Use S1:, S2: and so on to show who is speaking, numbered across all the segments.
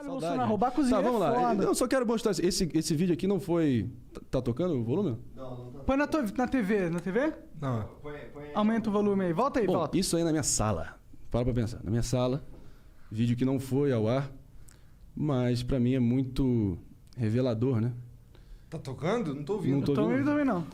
S1: Bolsonaro, roubar a cozinha.
S2: Tá, vamos lá.
S1: Foda.
S2: Eu só quero mostrar. Esse vídeo aqui não foi. Tá tocando o volume?
S3: Não tá.
S1: Põe na TV. Na TV?
S4: Não.
S3: Põe aí.
S1: Aumenta o volume aí. Volta aí,
S2: Bom,
S1: volta.
S2: isso aí na minha sala. Para pra pensar. Na minha sala. Vídeo que não foi ao ar. Mas pra mim é muito revelador, né?
S4: Tá tocando? Não tô ouvindo.
S2: Não tô
S1: Tô
S2: ouvindo.
S1: ouvindo também não.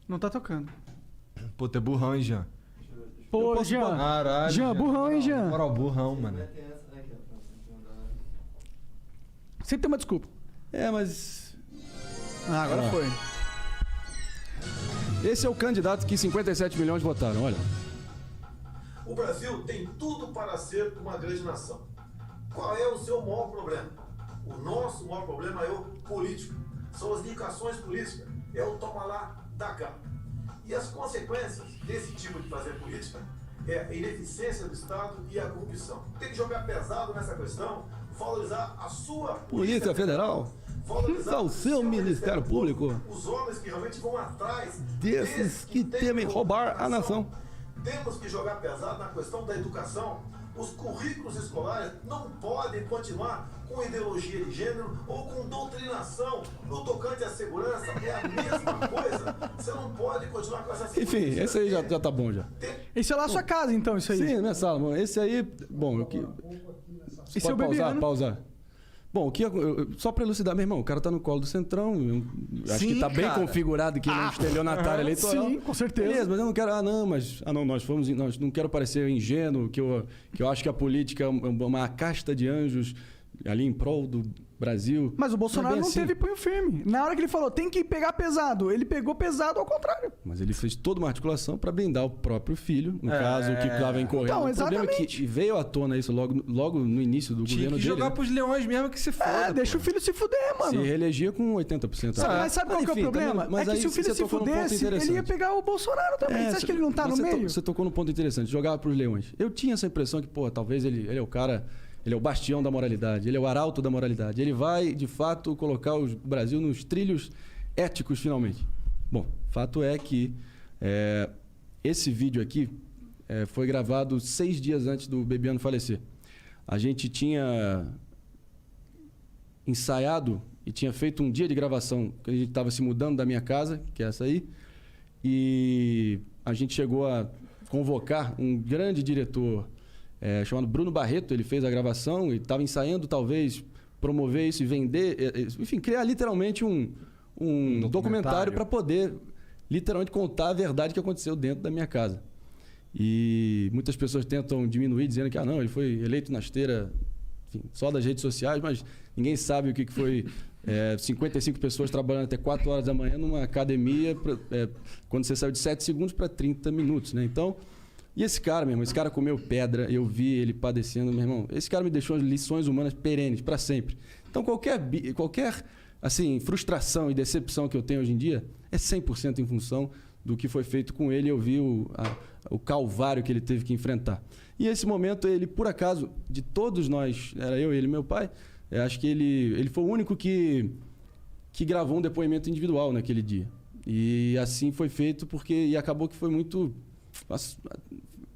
S1: Não tá tocando.
S4: Pô, tu é burrão, hein, Jean?
S1: Pô, Jean.
S4: Caralho.
S1: Jean, burrão, hein, Jean?
S4: Moral, burrão, mano.
S1: Sempre tem uma desculpa.
S2: É, mas.
S1: Agora
S2: Ah.
S1: foi.
S2: Esse é o candidato que 57 milhões votaram, olha.
S5: O Brasil tem tudo para ser uma grande nação. Qual é o seu maior problema? O nosso maior problema é o político. São as indicações políticas. É o toma lá, dá cá. E as consequências desse tipo de fazer política é a ineficiência do Estado e a corrupção. Tem que jogar pesado nessa questão, valorizar a sua
S2: Polícia Federal.
S5: valorizar
S2: o seu Ministério Público.
S5: Os homens que realmente vão atrás
S2: Desses que temem roubar a nação.
S5: Temos que jogar pesado na questão da educação. Os currículos escolares não podem continuar com ideologia de gênero ou com doutrinação. No tocante à segurança, é a mesma coisa. Você não pode continuar com essa segurança.
S2: Enfim, esse aí já tá bom já.
S1: Esse é lá a sua casa, então, isso aí.
S2: Sim, na minha sala. Bom, esse aí. Bom, eu que.
S1: Esse é o Bebiano.
S2: Pausar. Bom, só pra elucidar, meu irmão, o cara tá no colo do Centrão. Acho
S4: Sim,
S2: que tá bem
S4: cara.
S2: configurado que ele é um estelionatário eleitoral.
S1: Sim, com certeza.
S2: Beleza, mas eu não quero. Nós não quero parecer ingênuo, que eu acho que a política é uma casta de anjos ali em prol do Brasil.
S1: Mas o Bolsonaro
S2: é bem
S1: não
S2: assim.
S1: teve punho firme. Na hora que ele falou, tem que pegar pesado, ele pegou pesado ao contrário.
S2: Mas ele fez toda uma articulação para blindar o próprio filho, no caso que estava incorrendo.
S1: Então,
S2: o problema é
S1: exatamente.
S2: que veio à tona isso logo no início do
S4: Tinha
S2: governo
S4: que
S2: dele.
S4: jogar
S2: né?
S4: pros leões mesmo que se foda.
S1: Deixa o filho se fuder, mano.
S2: Se reelegia com 80%.
S1: Mas sabe qual que é o
S2: enfim,
S1: problema?
S2: também- mas
S1: É que
S2: aí
S1: se o filho
S2: você
S1: se
S2: tocou num ponto
S1: fudesse, ele
S2: interessante.
S1: ia pegar o Bolsonaro também. Você acha que ele não tá no
S2: Você
S1: meio?
S2: Você tocou num ponto interessante, jogava pros leões. Eu tinha essa impressão que, pô, talvez ele é o cara, ele é o bastião da moralidade, ele é o arauto da moralidade. Ele vai, de fato, colocar o Brasil nos trilhos éticos, finalmente. Bom, fato é que esse vídeo aqui foi gravado 6 dias antes do Bebiano falecer. A gente tinha ensaiado e tinha feito um dia de gravação, que a gente estava se mudando da minha casa, que é essa aí, e a gente chegou a convocar um grande diretor chamado Bruno Barreto. Ele fez a gravação e estava ensaiando, talvez, promover isso e vender, enfim, criar literalmente um documentário para poder literalmente contar a verdade que aconteceu dentro da minha casa. E muitas pessoas tentam diminuir, dizendo que não, ele foi eleito na esteira, enfim, só das redes sociais, mas ninguém sabe o que foi 55 pessoas trabalhando até 4 horas da manhã numa academia, quando você saiu de 7 segundos para 30 minutos, né? Então, e esse cara, meu irmão, esse cara comeu pedra, eu vi ele padecendo, meu irmão, esse cara me deixou lições humanas perenes, para sempre. Então, qualquer assim, frustração e decepção que eu tenho hoje em dia é 100% em função do que foi feito com ele. Eu vi o calvário que ele teve que enfrentar. E esse momento, ele, por acaso, de todos nós, era eu, ele e meu pai, acho que ele foi o único que gravou um depoimento individual naquele dia. E assim foi feito e acabou que foi muito...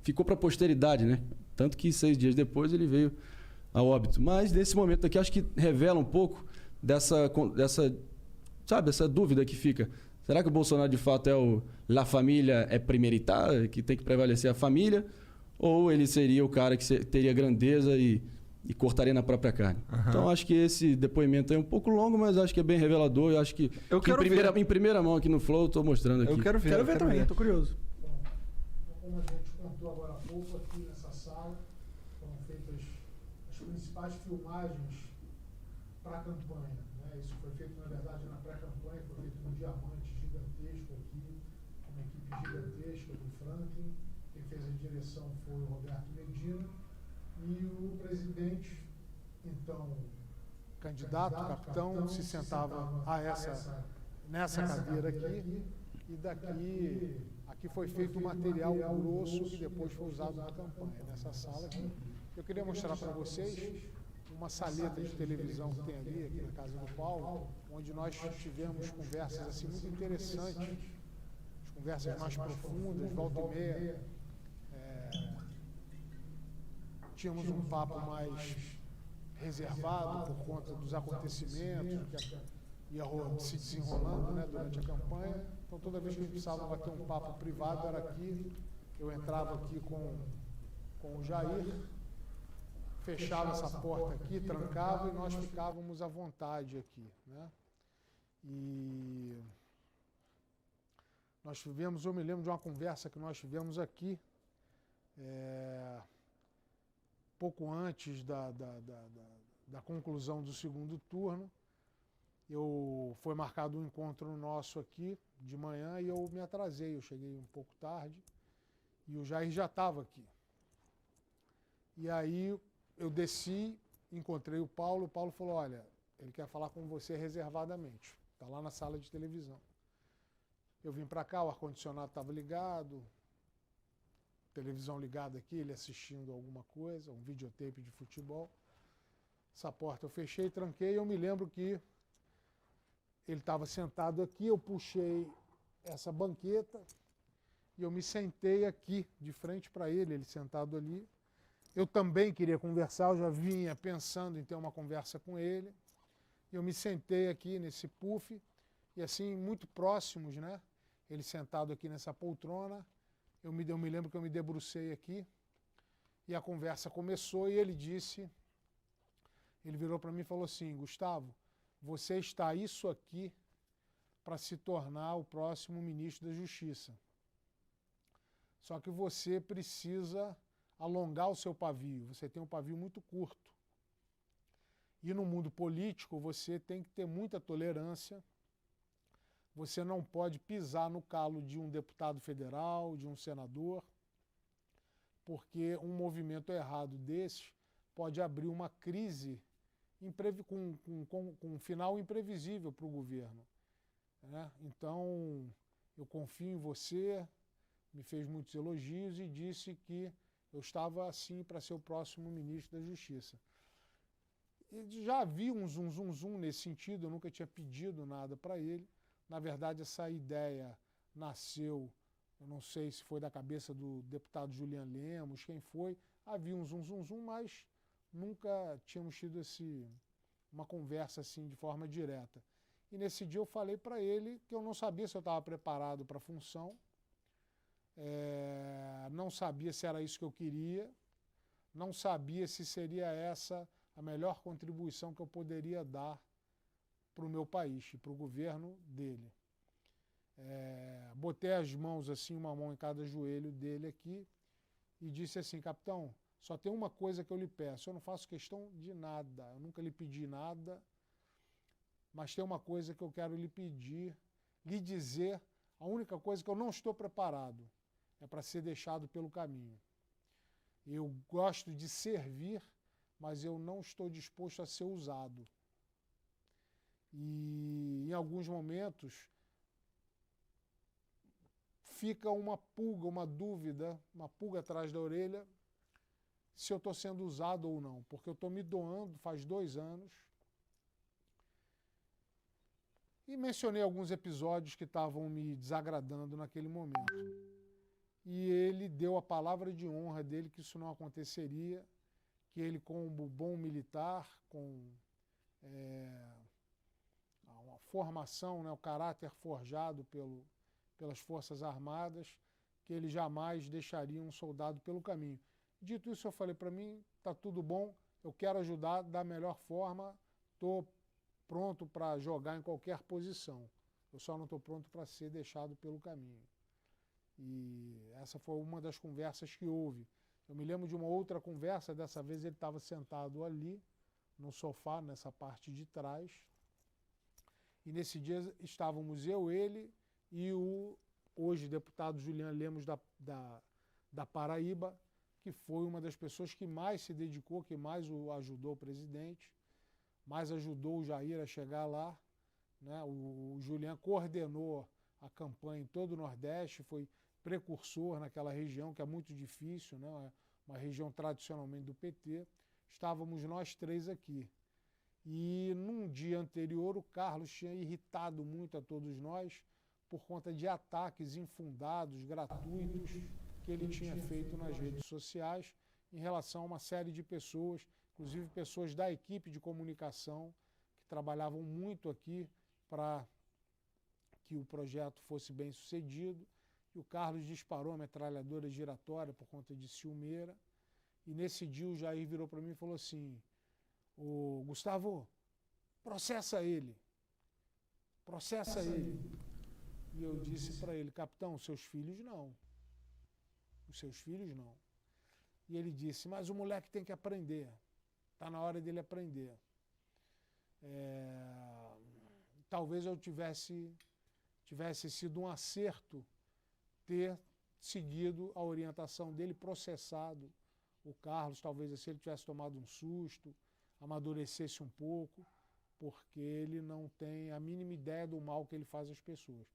S2: ficou para a posteridade, né? Tanto que 6 dias depois ele veio a óbito. Mas nesse momento aqui, acho que revela um pouco dessa dúvida que fica. Será que o Bolsonaro de fato é o La Família é primeiritar, que tem que prevalecer a família? Ou ele seria o cara que teria grandeza e cortaria na própria carne? Então acho que esse depoimento é um pouco longo, mas acho que é bem revelador. Eu acho que em primeira mão aqui no Flow, estou mostrando aqui.
S4: Eu quero ver
S1: também, estou curioso.
S6: Como a gente contou agora há pouco, aqui nessa sala foram feitas as principais filmagens para a campanha. Né? Isso foi feito, na verdade, na pré-campanha, foi feito num diamante gigantesco aqui, uma equipe gigantesca do Franklin. Quem fez a direção foi o Roberto Medina. E o presidente, então, candidato, capitão, se sentava nessa cadeira aqui. E aqui foi feito um material grosso que depois foi usado na campanha, nessa sala aqui. Eu queria mostrar para vocês uma saleta de televisão que tem ali, aqui na casa do Paulo, onde nós tivemos conversas assim muito interessantes, as conversas mais profundas, volta e meia. Tínhamos um papo mais reservado por conta dos acontecimentos que ia se desenrolando, né, durante a campanha. Então, toda vez que a gente precisava bater um papo privado, era aqui. Eu entrava aqui com o Jair, fechava essa porta aqui, trancava e nós ficávamos à vontade aqui, né? E nós tivemos, eu me lembro de uma conversa que nós tivemos aqui, pouco antes da conclusão do segundo turno. Foi marcado um encontro nosso aqui de manhã e eu me atrasei, eu cheguei um pouco tarde e o Jair já estava aqui. E aí eu desci, encontrei o Paulo falou, olha, ele quer falar com você reservadamente, está lá na sala de televisão. Eu vim para cá, o ar-condicionado estava ligado, televisão ligada aqui, ele assistindo alguma coisa, um videotape de futebol. Essa porta eu fechei, tranquei, eu me lembro que ele estava sentado aqui, eu puxei essa banqueta e eu me sentei aqui, de frente para ele sentado ali. Eu também queria conversar, eu já vinha pensando em ter uma conversa com ele. Eu me sentei aqui nesse puff e assim, muito próximos, né? Ele sentado aqui nessa poltrona, eu me lembro que eu me debrucei aqui e a conversa começou e ele virou para mim e falou assim, Gustavo, você está isso aqui para se tornar o próximo ministro da Justiça. Só que você precisa alongar o seu pavio, você tem um pavio muito curto. E no mundo político você tem que ter muita tolerância, você não pode pisar no calo de um deputado federal, de um senador, porque um movimento errado desse pode abrir uma crise com um final imprevisível para o governo, né? Então, eu confio em você, me fez muitos elogios e disse que eu estava assim para ser o próximo ministro da Justiça. E já havia um zum nesse sentido, eu nunca tinha pedido nada para ele. Na verdade, essa ideia nasceu, eu não sei se foi da cabeça do deputado Julian Lemos, quem foi, havia um zum, mas nunca tínhamos tido uma conversa assim de forma direta. E nesse dia eu falei para ele que eu não sabia se eu estava preparado para a função, não sabia se era isso que eu queria, não sabia se seria essa a melhor contribuição que eu poderia dar para o meu país e para o governo dele. Botei as mãos assim, uma mão em cada joelho dele aqui e disse assim, capitão, só tem uma coisa que eu lhe peço, eu não faço questão de nada, eu nunca lhe pedi nada, mas tem uma coisa que eu quero lhe pedir, lhe dizer, a única coisa que eu não estou preparado é para ser deixado pelo caminho. Eu gosto de servir, mas eu não estou disposto a ser usado. E em alguns momentos fica uma pulga, uma dúvida, uma pulga atrás da orelha, se eu estou sendo usado ou não, porque eu estou me doando faz 2 anos. E mencionei alguns episódios que estavam me desagradando naquele momento. E ele deu a palavra de honra dele que isso não aconteceria, que ele, como bom militar, com uma formação, né, o caráter forjado pelas Forças Armadas, que ele jamais deixaria um soldado pelo caminho. Dito isso, eu falei para mim, está tudo bom, eu quero ajudar da melhor forma, estou pronto para jogar em qualquer posição. Eu só não estou pronto para ser deixado pelo caminho. E essa foi uma das conversas que houve. Eu me lembro de uma outra conversa, dessa vez ele estava sentado ali, no sofá, nessa parte de trás. E nesse dia estávamos eu, ele e o hoje deputado Julian Lemos da Paraíba, que foi uma das pessoas que mais se dedicou, que mais o ajudou o presidente, mais ajudou o Jair a chegar lá, né? O Julian coordenou a campanha em todo o Nordeste, foi precursor naquela região, que é muito difícil, né? Uma região tradicionalmente do PT. Estávamos nós 3 aqui. E num dia anterior o Carlos tinha irritado muito a todos nós por conta de ataques infundados, gratuitos, que ele tinha feito nas redes sociais em relação a uma série de pessoas,
S3: inclusive pessoas da equipe de comunicação que trabalhavam muito aqui para que o projeto fosse bem sucedido. E o Carlos disparou a metralhadora giratória por conta de ciumeira. E nesse dia o Jair virou para mim e falou assim: "Ô, Gustavo, processa ele. Processa ele." E eu disse para ele: "Capitão, seus filhos não. Os seus filhos não." E ele disse: "Mas o moleque tem que aprender. Está na hora dele aprender." Talvez eu tivesse sido um acerto ter seguido a orientação dele, processado o Carlos, talvez se ele tivesse tomado um susto, amadurecesse um pouco, porque ele não tem a mínima ideia do mal que ele faz às pessoas.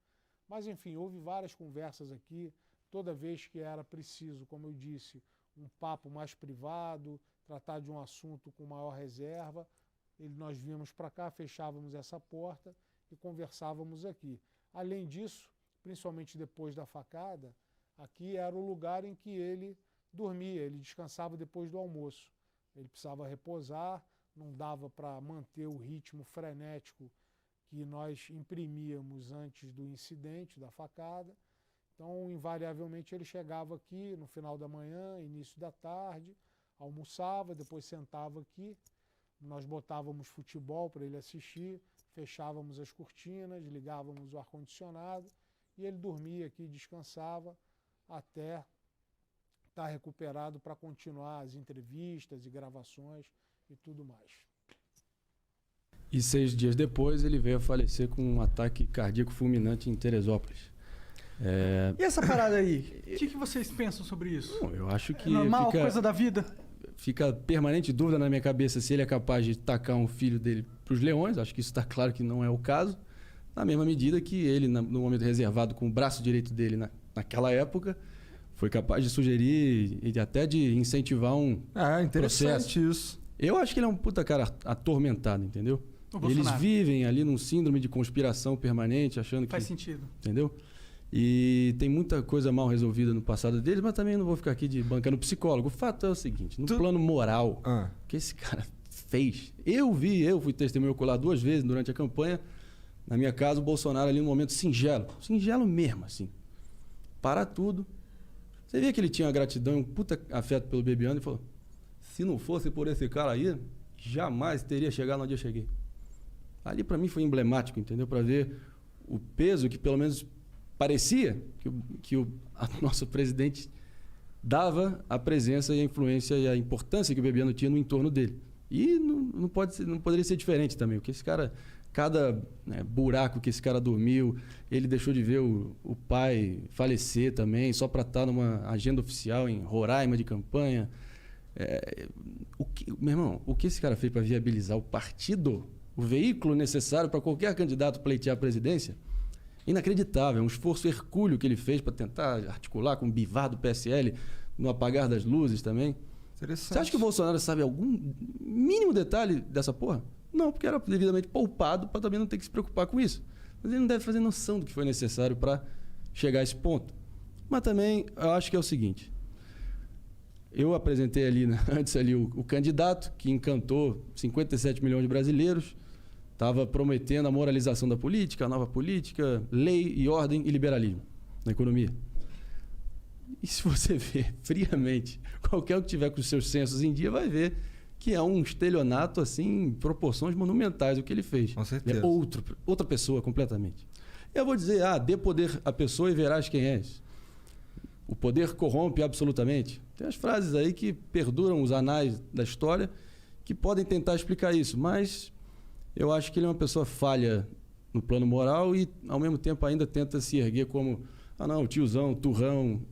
S3: Mas, enfim, houve várias conversas aqui, toda vez que era preciso, como eu disse, um papo mais privado, tratar de um assunto com maior reserva, nós vínhamos para cá, fechávamos essa porta e conversávamos aqui. Além disso, principalmente depois da facada, aqui era o lugar em que ele dormia, ele descansava depois do almoço. Ele precisava repousar, não dava para manter o ritmo frenético que nós imprimíamos antes do incidente, da facada. Então, invariavelmente, ele chegava aqui no final da manhã, início da tarde, almoçava, depois sentava aqui, nós botávamos futebol para ele assistir, fechávamos as cortinas, ligávamos o ar-condicionado e ele dormia aqui, descansava até estar recuperado para continuar as entrevistas e gravações e tudo mais.
S2: E 6 dias depois ele veio a falecer com um ataque cardíaco fulminante em Teresópolis.
S1: E essa parada aí? O que vocês pensam sobre isso?
S2: Bom, eu acho que
S1: É normal, coisa da vida?
S2: Fica permanente dúvida na minha cabeça se ele é capaz de tacar um filho dele para os leões. Acho que isso está claro que não é o caso. Na mesma medida que ele, no momento reservado com o braço direito dele naquela época, foi capaz de sugerir e até de incentivar um
S4: interessante
S2: processo.
S4: isso.
S2: Eu acho que ele é um puta cara atormentado, entendeu? Eles vivem ali num síndrome de conspiração permanente, achando que...
S1: Faz sentido.
S2: Entendeu? E tem muita coisa mal resolvida no passado deles, mas também não vou ficar aqui bancando psicólogo. O fato é o seguinte, no plano moral, o que esse cara fez... Eu fui testemunho ocular 2 vezes durante a campanha. Na minha casa, o Bolsonaro ali num momento singelo mesmo, assim. Para tudo. Você via que ele tinha uma gratidão, um puta afeto pelo Bebiano e falou: se não fosse por esse cara aí, jamais teria chegado onde eu cheguei. Ali para mim foi emblemático, entendeu? Para ver o peso que pelo menos parecia que o nosso presidente dava à presença e à influência e à importância que o Bebiano tinha no entorno dele. E não poderia ser diferente também, porque esse cara, cada buraco que esse cara dormiu, ele deixou de ver o pai falecer também, só para estar numa agenda oficial em Roraima de campanha. Meu irmão, o que esse cara fez para viabilizar o partido, o veículo necessário para qualquer candidato pleitear a presidência, inacreditável. É um esforço hercúleo que ele fez para tentar articular com o Bivar do PSL no apagar das luzes também. Você acha que o Bolsonaro sabe algum mínimo detalhe dessa porra? Não, porque era devidamente poupado para também não ter que se preocupar com isso. Mas ele não deve fazer noção do que foi necessário para chegar a esse ponto. Mas também eu acho que é o seguinte: eu apresentei ali, antes ali o candidato que encantou 57 milhões de brasileiros, estava prometendo a moralização da política, a nova política, lei e ordem e liberalismo na economia. E se você ver friamente, qualquer um que tiver com os seus censos em dia vai ver que é um estelionato assim, em proporções monumentais o que ele fez.
S4: Com certeza.
S2: É outra pessoa completamente. Eu vou dizer, dê poder à pessoa e verás quem és. O poder corrompe absolutamente. Tem as frases aí que perduram os anais da história que podem tentar explicar isso, mas eu acho que ele é uma pessoa falha no plano moral e, ao mesmo tempo, ainda tenta se erguer como tiozão, turrão,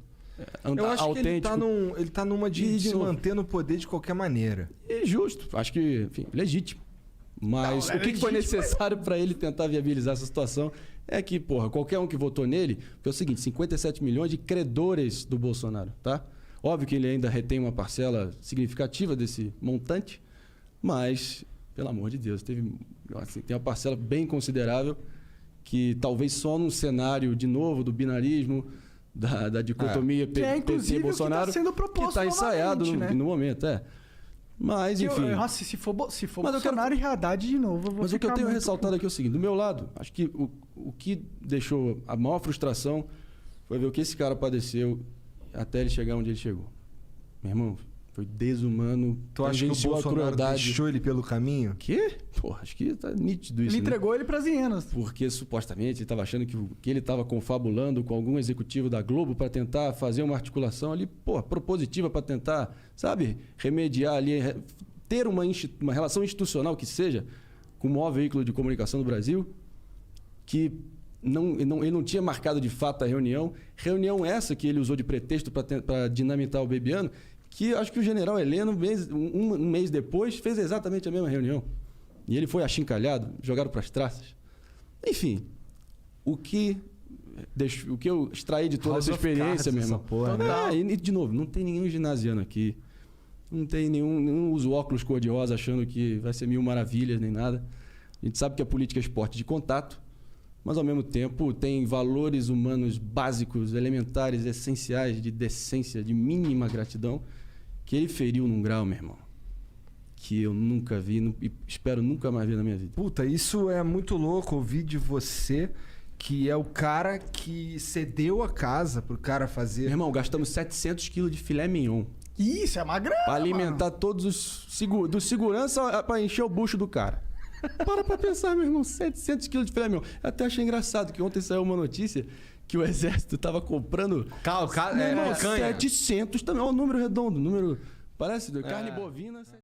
S4: eu acho
S2: autêntico.
S4: Que ele tá numa de se manter no poder de qualquer maneira.
S2: É justo. Acho que, enfim, legítimo. Mas o que foi necessário para ele tentar viabilizar essa situação é que, qualquer um que votou nele, foi o seguinte: 57 milhões de credores do Bolsonaro, tá? Óbvio que ele ainda retém uma parcela significativa desse montante, mas, pelo amor de Deus, tem uma parcela bem considerável que talvez só num cenário, de novo, do binarismo, da dicotomia PT-Bolsonaro,
S1: que está sendo proposto
S2: que está ensaiado no momento. Mas, enfim.
S1: Nossa, se for
S2: Mas eu
S1: Bolsonaro e Haddad de novo, eu vou
S2: Mas o que eu
S1: ficar
S2: tenho
S1: muito
S2: ressaltado aqui é o seguinte: do meu lado, acho que o que deixou a maior frustração foi ver o que esse cara padeceu até ele chegar onde ele chegou. Meu irmão, foi desumano.
S4: Tu acha que o
S2: tangenciou a
S4: Bolsonaro
S2: crueldade.
S4: deixou ele pelo caminho?
S2: Quê? Porra, acho que tá nítido isso.
S1: Ele
S2: né?
S1: entregou ele pras hienas.
S2: Porque supostamente ele estava achando que ele estava confabulando com algum executivo da Globo para tentar fazer uma articulação ali, porra, propositiva para tentar, sabe, remediar ali, ter uma relação institucional que seja com o maior veículo de comunicação do Brasil, que ele não tinha marcado de fato a reunião. Reunião essa que ele usou de pretexto para dinamitar o Bebiano, que acho que o general Heleno, um mês depois, fez exatamente a mesma reunião. E ele foi achincalhado, jogado para as traças. Enfim, o que eu extraí de toda
S4: House
S2: essa
S4: of
S2: experiência,
S4: Cards,
S2: meu irmão.
S4: essa porra,
S1: né?
S2: E, de novo, não tem nenhum ginasiano aqui. Não tem nenhum usa óculos cor-de-rosa achando que vai ser mil maravilhas nem nada. A gente sabe que a política é esporte de contato, mas ao mesmo tempo tem valores humanos básicos, elementares, essenciais, de decência, de mínima gratidão, que ele feriu num grau, meu irmão, que eu nunca vi e espero nunca mais ver na minha vida.
S4: Puta, isso é muito louco ouvir de você, que é o cara que cedeu a casa pro cara fazer.
S2: Meu irmão, gastamos 700 quilos de filé mignon
S1: Isso, é uma grana,
S2: pra alimentar todos os do segurança pra encher o bucho do cara. Pra pensar, meu irmão, 700 quilos de filé mignon. Eu até achei engraçado que ontem saiu uma notícia que o exército tava comprando...
S4: Meu irmão,
S2: 700 também, olha o número redondo, parece carne bovina...